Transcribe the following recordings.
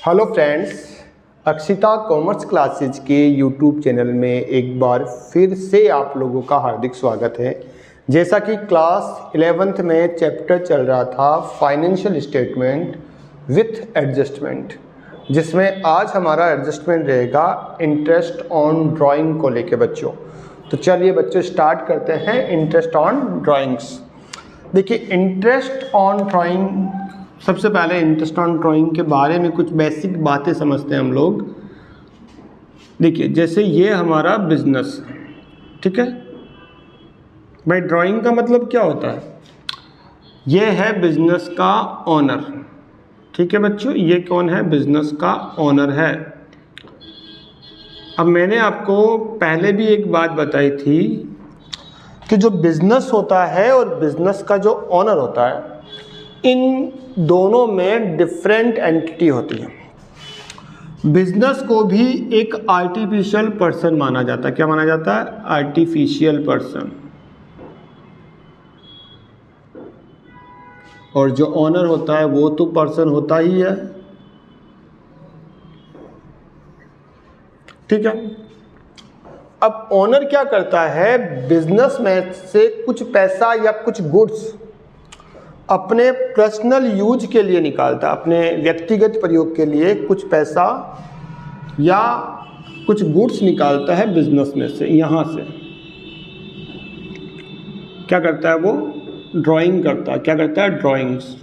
Hello friends, Akshita commerce classes के YouTube channel में एक बार फिर से आप लोगों का हार्दिक स्वागत है। जैसा कि क्लास 11th में चैप्टर चल रहा था फाइनेंशियल स्टेटमेंट विथ एडजस्टमेंट, जिसमें आज हमारा एडजस्टमेंट रहेगा इंटरेस्ट ऑन ड्राइंग को लेके बच्चों। तो चलिए बच्चों स्टार्ट करते हैं इंटरेस्ट ऑन ड्राइंग्स। देखिए इंटरेस्ट ऑन ड्राइंग, सबसे पहले इंटरेस्ट ऑन ड्राइंग के बारे में कुछ बेसिक बातें समझते हैं हम लोग। देखिए जैसे ये हमारा बिजनेस, ठीक है भाई। ड्राइंग का मतलब क्या होता है? ये है बिजनेस का ओनर, ठीक है बच्चों। ये कौन है? बिजनेस का ओनर है। अब मैंने आपको पहले भी एक बात बताई थी कि जो बिजनेस होता है और बिजनेस का जो ओनर होता है, इन दोनों में डिफरेंट एंटिटी होती है। बिजनेस को भी एक आर्टिफिशियल पर्सन माना जाता है। क्या माना जाता है? Artificial person. और जो ओनर होता है वो तो पर्सन होता ही है, ठीक है। अब ओनर क्या करता है? बिजनेस में से कुछ पैसा या कुछ गुड्स अपने पर्सनल यूज के लिए निकालता है, अपने व्यक्तिगत प्रयोग के लिए कुछ पैसा या कुछ गुड्स निकालता है बिजनेस में से। यहाँ से क्या करता है वो? ड्राइंग करता है। क्या करता है? ड्राइंग्स,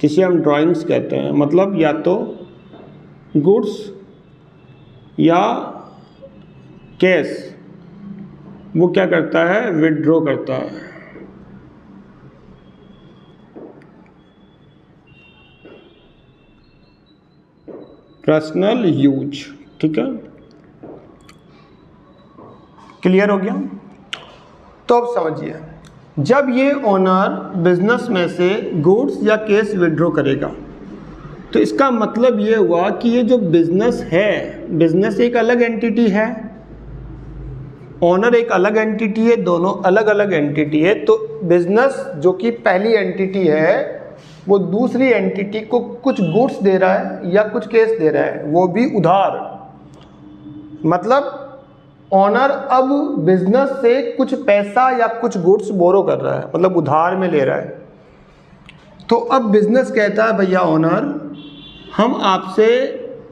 जिसे हम ड्राइंग्स कहते हैं। मतलब या तो गुड्स या कैश, वो क्या करता है? विड्रॉ करता है। पर्सनल यूज, ठीक है। क्लियर हो गया? तो अब समझिए, जब ये ओनर बिजनेस में से गुड्स या कैश विड्रॉ करेगा तो इसका मतलब ये हुआ कि ये जो बिजनेस है, बिजनेस एक अलग एंटिटी है, ओनर एक अलग एंटिटी है, दोनों अलग अलग एंटिटी है। तो बिजनेस जो कि पहली एंटिटी है वो दूसरी एंटिटी को कुछ गुड्स दे रहा है या कुछ कैश दे रहा है, वो भी उधार। मतलब ओनर अब बिजनेस से कुछ पैसा या कुछ गुड्स बोरो कर रहा है, मतलब उधार में ले रहा है। तो अब बिजनेस कहता है भैया ओनर, हम आपसे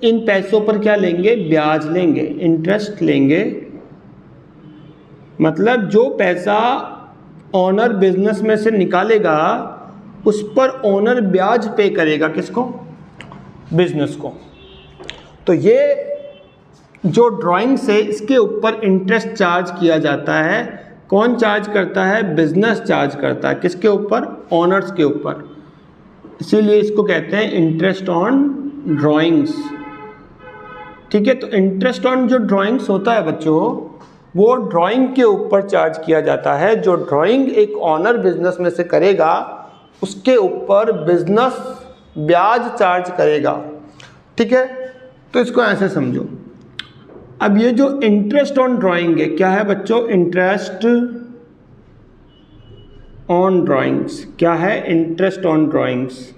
इन पैसों पर क्या लेंगे? ब्याज लेंगे, इंटरेस्ट लेंगे। मतलब जो पैसा ओनर बिजनेस में से निकालेगा उस पर ओनर ब्याज पे करेगा। किसको? बिजनेस को। तो ये जो ड्राइंग से इसके ऊपर इंटरेस्ट चार्ज किया जाता है। कौन चार्ज करता है? बिजनेस चार्ज करता है। किसके ऊपर? ओनर्स के ऊपर। इसीलिए इसको कहते हैं इंटरेस्ट ऑन ड्राइंग्स, ठीक है। तो इंटरेस्ट ऑन जो ड्राइंग्स होता है बच्चों, वो ड्राइंग के ऊपर चार्ज किया जाता है। जो ड्राइंग एक ओनर बिजनेस में से करेगा उसके ऊपर बिजनेस ब्याज चार्ज करेगा, ठीक है। तो इसको ऐसे समझो। अब ये जो इंटरेस्ट ऑन ड्राइंग है, क्या है बच्चों? Interest on drawings. क्या है? Interest on drawings.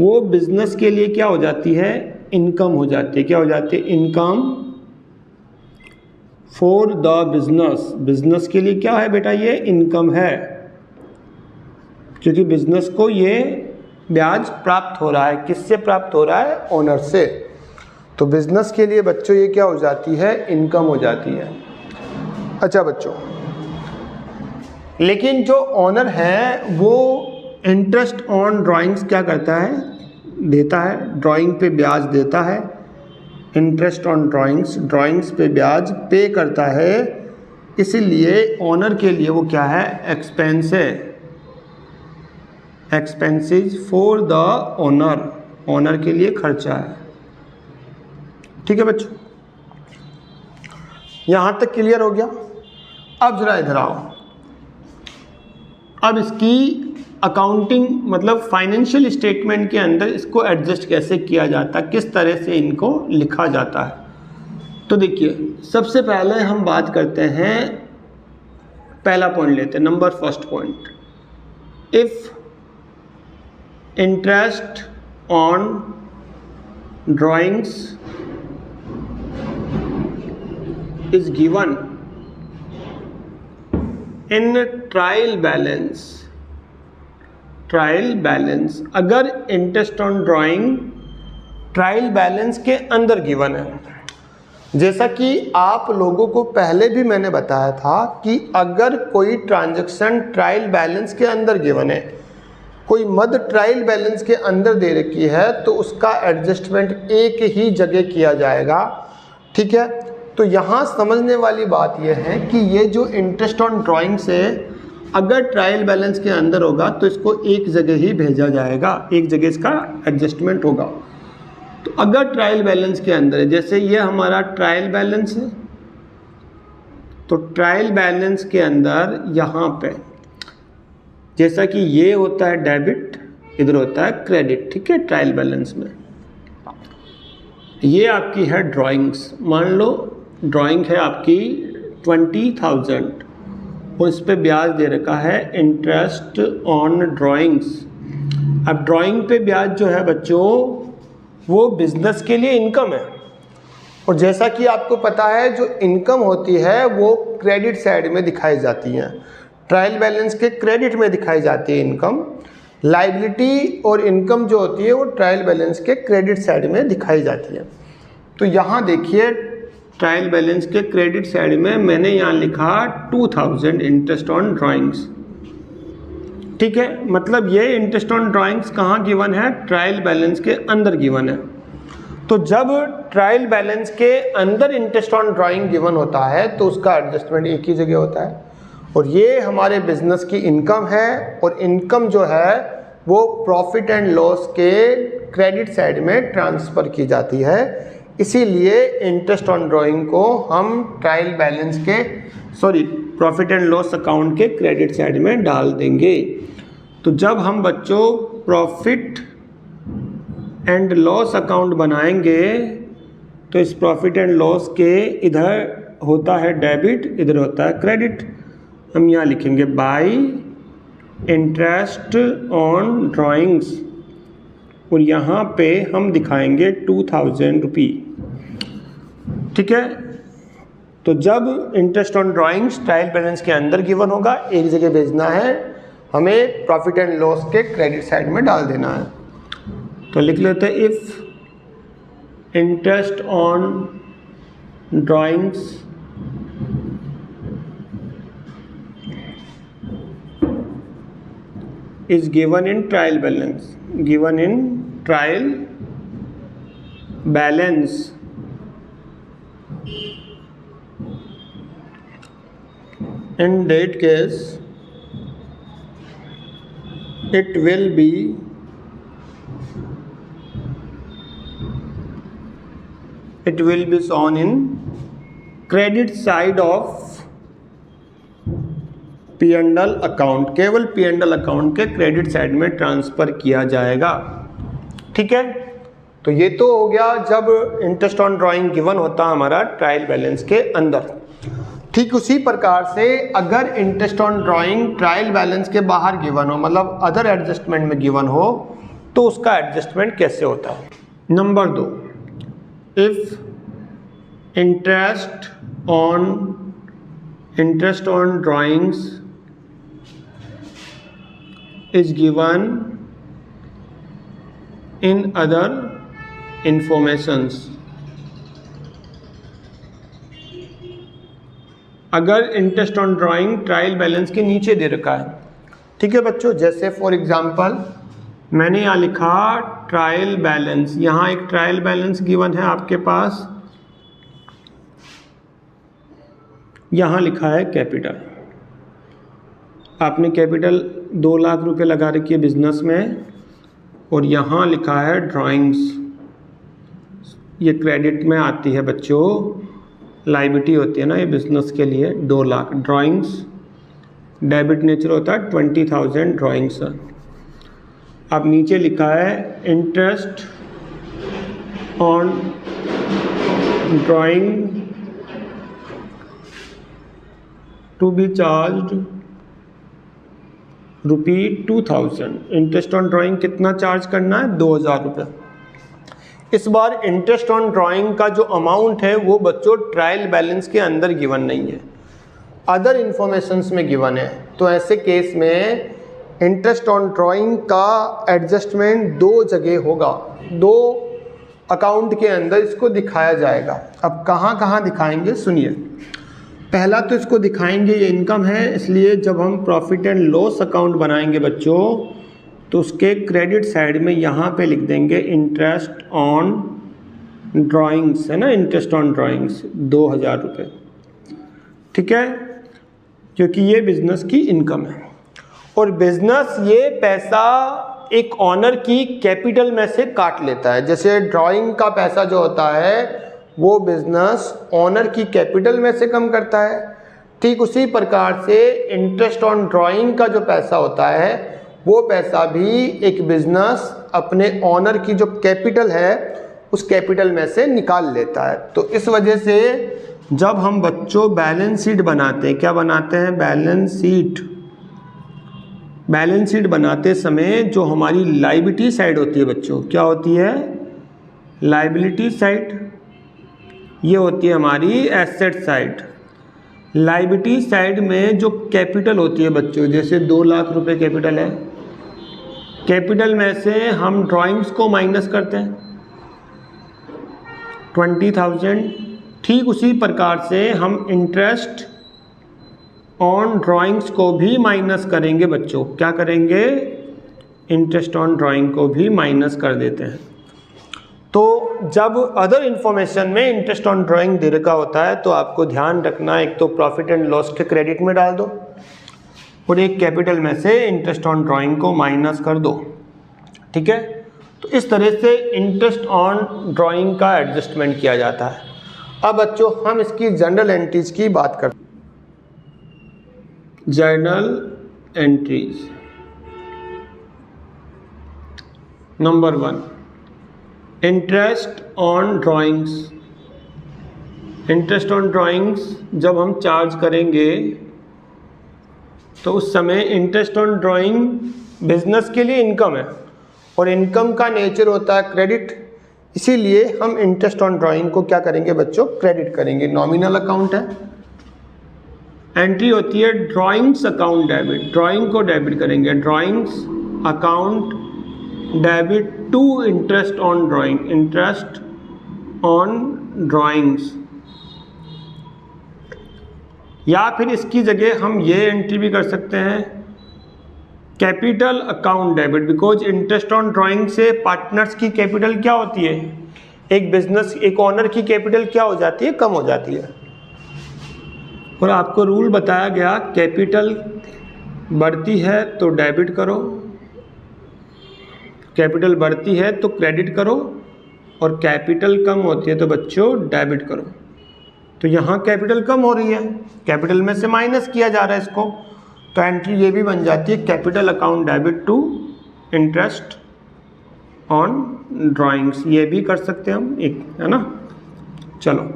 वो बिजनेस के लिए क्या हो जाती है? इनकम हो जाती है। क्या हो जाती है? Income for the business. Business के लिए क्या है बेटा? ये इनकम है, क्योंकि बिजनेस को ये ब्याज प्राप्त हो रहा है। किससे प्राप्त हो रहा है? ओनर से। तो बिजनेस के लिए बच्चों ये क्या हो जाती है? इनकम हो जाती है। अच्छा बच्चों, लेकिन जो ओनर है वो इंटरेस्ट ऑन ड्राइंग्स क्या करता है? देता है, ड्राइंग पे ब्याज देता है। इंटरेस्ट ऑन ड्राइंग्स, ड्राइंग्स पे ब्याज पे करता है। इसीलिए ओनर के लिए वो क्या है? एक्सपेंस है। Expenses for the owner, owner के लिए खर्चा है, ठीक है बच्चों। यहां तक क्लियर हो गया? अब जरा इधर आओ। अब इसकी अकाउंटिंग मतलब फाइनेंशियल स्टेटमेंट के अंदर इसको एडजस्ट कैसे किया जाता है, किस तरह से इनको लिखा जाता है। तो देखिए सबसे पहले हम बात करते हैं, पहला पॉइंट लेते हैं, number first point. If interest on drawings is given in trial balance, अगर interest on drawing trial balance के अंदर गिवन है। जैसा कि आप लोगों को पहले भी मैंने बताया था कि अगर कोई ट्रांजैक्शन ट्रायल बैलेंस के अंदर गिवन है, कोई मद ट्रायल बैलेंस के अंदर दे रखी है, तो उसका एडजस्टमेंट एक ही जगह किया जाएगा। ठीक है, तो यहाँ समझने वाली बात यह है कि ये जो इंटरेस्ट ऑन ड्राइंग्स है, अगर ट्रायल बैलेंस के अंदर होगा तो इसको एक जगह ही भेजा जाएगा, एक जगह इसका एडजस्टमेंट होगा। तो अगर ट्रायल बैलेंस के अंदर है, जैसे ये हमारा ट्रायल बैलेंस है, तो ट्रायल बैलेंस के अंदर यहाँ पे जैसा कि ये होता है डेबिट, इधर होता है क्रेडिट। ठीक है, ट्रायल बैलेंस में ये आपकी है ड्राइंग्स। मान लो ड्राइंग है आपकी 20,000 और इस पे ब्याज दे रखा है इंटरेस्ट ऑन ड्राइंग्स। अब ड्राइंग पे ब्याज जो है बच्चों वो बिजनेस के लिए इनकम है, और जैसा कि आपको पता है जो इनकम होती है वो क्रेडिट साइड में दिखाई जाती है, ट्रायल बैलेंस के क्रेडिट में दिखाई जाती है इनकम। लायबिलिटी और इनकम जो होती है वो ट्रायल बैलेंस के क्रेडिट साइड में दिखाई जाती है। तो यहाँ देखिए ट्रायल बैलेंस के क्रेडिट साइड में मैंने यहाँ लिखा 2000 इंटरेस्ट ऑन ड्राइंग्स। ठीक है, मतलब ये इंटरेस्ट ऑन ड्राइंग्स कहाँ गिवन है? ट्रायल बैलेंस के अंदर गिवन है। तो जब ट्रायल बैलेंस के अंदर इंटरेस्ट ऑन ड्राइंग गिवन होता है तो उसका एडजस्टमेंट एक ही जगह होता है, और ये हमारे बिजनेस की इनकम है, और इनकम जो है वो प्रॉफिट एंड लॉस के क्रेडिट साइड में ट्रांसफ़र की जाती है। इसीलिए इंटरेस्ट ऑन ड्राइंग को हम ट्रायल बैलेंस के प्रॉफिट एंड लॉस अकाउंट के क्रेडिट साइड में डाल देंगे। तो जब हम बच्चों प्रॉफिट एंड लॉस अकाउंट बनाएंगे तो इस प्रॉफिट एंड लॉस के इधर होता है डेबिट, इधर होता है क्रेडिट। हम यहाँ लिखेंगे बाय इंटरेस्ट ऑन ड्राइंग्स, और यहाँ पे हम दिखाएंगे 2000 रुपी। ठीक है, तो जब interest on drawings trial balance के अंदर गिवन होगा, एक जगह भेजना है, हमें प्रॉफिट एंड लॉस के क्रेडिट साइड में डाल देना है। तो लिख लेते हैं if interest on drawings is given in trial balance, in that case it will be shown in credit side of P&L account, केवल P&L अकाउंट के क्रेडिट साइड में ट्रांसफ़र किया जाएगा। ठीक है, तो ये तो हो गया जब इंटरेस्ट ऑन ड्राइंग गिवन होता हमारा ट्रायल बैलेंस के अंदर। ठीक उसी प्रकार से अगर interest on drawing trial balance के बाहर गिवन हो, मतलब अदर एडजस्टमेंट में गिवन हो, तो उसका एडजस्टमेंट कैसे होता है? Number 2, if interest on drawings is given in other informations, अगर interest on drawing trial balance के नीचे दे रखा है। ठीक है बच्चों, जैसे फॉर एग्जांपल मैंने यहाँ लिखा ट्रायल बैलेंस, यहाँ एक ट्रायल बैलेंस गिवन है आपके पास, यहाँ लिखा है कैपिटल। आपने कैपिटल 2 लाख रुपए लगा रखी है बिजनेस में, और यहाँ लिखा है ड्राइंग्स, ये क्रेडिट में आती है बच्चों, लायबिलिटी होती है ना ये बिजनेस के लिए 2 लाख। ड्राइंग्स डेबिट नेचर होता है 20,000 ड्राइंग्स। अब नीचे लिखा है interest on drawing to be charged ₹2000। Interest on drawing कितना चार्ज करना है? 2000 रुपये। इस बार इंटरेस्ट ऑन ड्राइंग का जो अमाउंट है वो बच्चों ट्रायल बैलेंस के अंदर गिवन नहीं है, अदर इन्फॉर्मेशंस में गिवन है। तो ऐसे केस में इंटरेस्ट ऑन ड्राइंग का एडजस्टमेंट दो जगह होगा, दो अकाउंट के अंदर इसको दिखाया जाएगा। अब कहाँ कहाँ दिखाएंगे सुनिए। पहला तो इसको दिखाएंगे, ये इनकम है, इसलिए जब हम प्रॉफिट एंड लॉस अकाउंट बनाएंगे बच्चों तो उसके क्रेडिट साइड में यहाँ पे लिख देंगे इंटरेस्ट ऑन ड्राइंग्स, है ना, इंटरेस्ट ऑन ड्राइंग्स 2000 रुपये, ठीक है, क्योंकि ये बिजनेस की इनकम है। और बिजनेस ये पैसा एक ऑनर की कैपिटल में से काट लेता है। जैसे ड्राइंग का पैसा जो होता है वो बिजनेस ऑनर की कैपिटल में से कम करता है, ठीक उसी प्रकार से इंटरेस्ट ऑन ड्राइंग का जो पैसा होता है वो पैसा भी एक बिजनेस अपने ऑनर की जो कैपिटल है उस कैपिटल में से निकाल लेता है। तो इस वजह से जब हम बच्चों बैलेंस शीट बनाते हैं, क्या बनाते हैं, बैलेंस शीट बनाते समय जो हमारी लायबिलिटी साइड होती है बच्चों, क्या होती है, लायबिलिटी साइड, ये होती है हमारी एसेट साइड। लायबिलिटी साइड में जो कैपिटल होती है बच्चों, जैसे 2 लाख रुपए कैपिटल है, कैपिटल में से हम ड्राइंग्स को माइनस करते हैं 20,000, ठीक उसी प्रकार से हम इंटरेस्ट ऑन ड्राइंग्स को भी माइनस करेंगे बच्चों। क्या करेंगे, इंटरेस्ट ऑन ड्राइंग को भी माइनस कर देते हैं। तो जब अदर इन्फॉर्मेशन में इंटरेस्ट ऑन ड्राइंग दे रखा होता है तो आपको ध्यान रखना, एक तो प्रॉफिट एंड लॉस के क्रेडिट में डाल दो और एक कैपिटल में से इंटरेस्ट ऑन ड्राइंग को माइनस कर दो, ठीक है। तो इस तरह से इंटरेस्ट ऑन ड्राइंग का एडजस्टमेंट किया जाता है। अब बच्चों हम इसकी जनरल एंट्रीज की बात करते हैं। Journal entries number 1, interest on drawings. Interest on drawings जब हम चार्ज करेंगे तो उस समय इंटरेस्ट ऑन ड्राइंग बिजनेस के लिए इनकम है और इनकम का नेचर होता है क्रेडिट, इसीलिए हम इंटरेस्ट ऑन ड्राइंग को क्या करेंगे बच्चों, क्रेडिट करेंगे। नॉमिनल अकाउंट है, एंट्री होती है ड्राइंग्स अकाउंट डेबिट, ड्राइंग को डेबिट करेंगे, drawings account debit to interest on drawing, interest on drawings. या फिर इसकी जगह हम ये एंट्री भी कर सकते हैं, capital account debit, because interest on drawing से पार्टनर्स की कैपिटल क्या होती है, एक बिजनेस, एक ऑनर की कैपिटल क्या हो जाती है, कम हो जाती है। और आपको रूल बताया गया, कैपिटल बढ़ती है तो डेबिट करो, कैपिटल बढ़ती है तो क्रेडिट करो, और कैपिटल कम होती है तो बच्चों डेबिट करो। तो यहाँ कैपिटल कम हो रही है, कैपिटल में से माइनस किया जा रहा है इसको, तो एंट्री ये भी बन जाती है capital account debit to interest on drawings, ये भी कर सकते हैं हम, एक है ना। चलो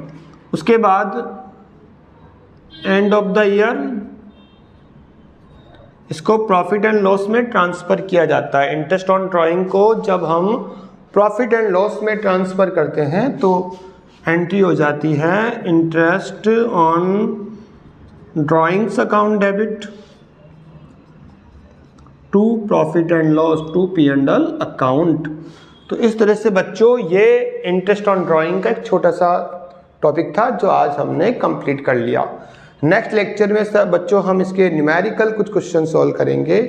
उसके बाद एंड ऑफ द ईयर इसको प्रॉफिट एंड लॉस में ट्रांसफ़र किया जाता है। इंटरेस्ट ऑन ड्राइंग को जब हम प्रॉफिट एंड लॉस में ट्रांसफ़र करते हैं तो एंट्री हो जाती है interest on drawings account debit to profit and loss to P&L account. तो इस तरह से बच्चों ये इंटरेस्ट ऑन ड्राइंग का एक छोटा सा टॉपिक था जो आज हमने कंप्लीट कर लिया। नेक्स्ट लेक्चर में सब बच्चों हम इसके न्यूमेरिकल कुछ क्वेश्चन सॉल्व करेंगे।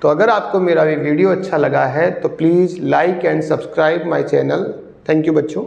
तो अगर आपको मेरा ये वीडियो अच्छा लगा है तो please like and subscribe my channel. Thank you बच्चों।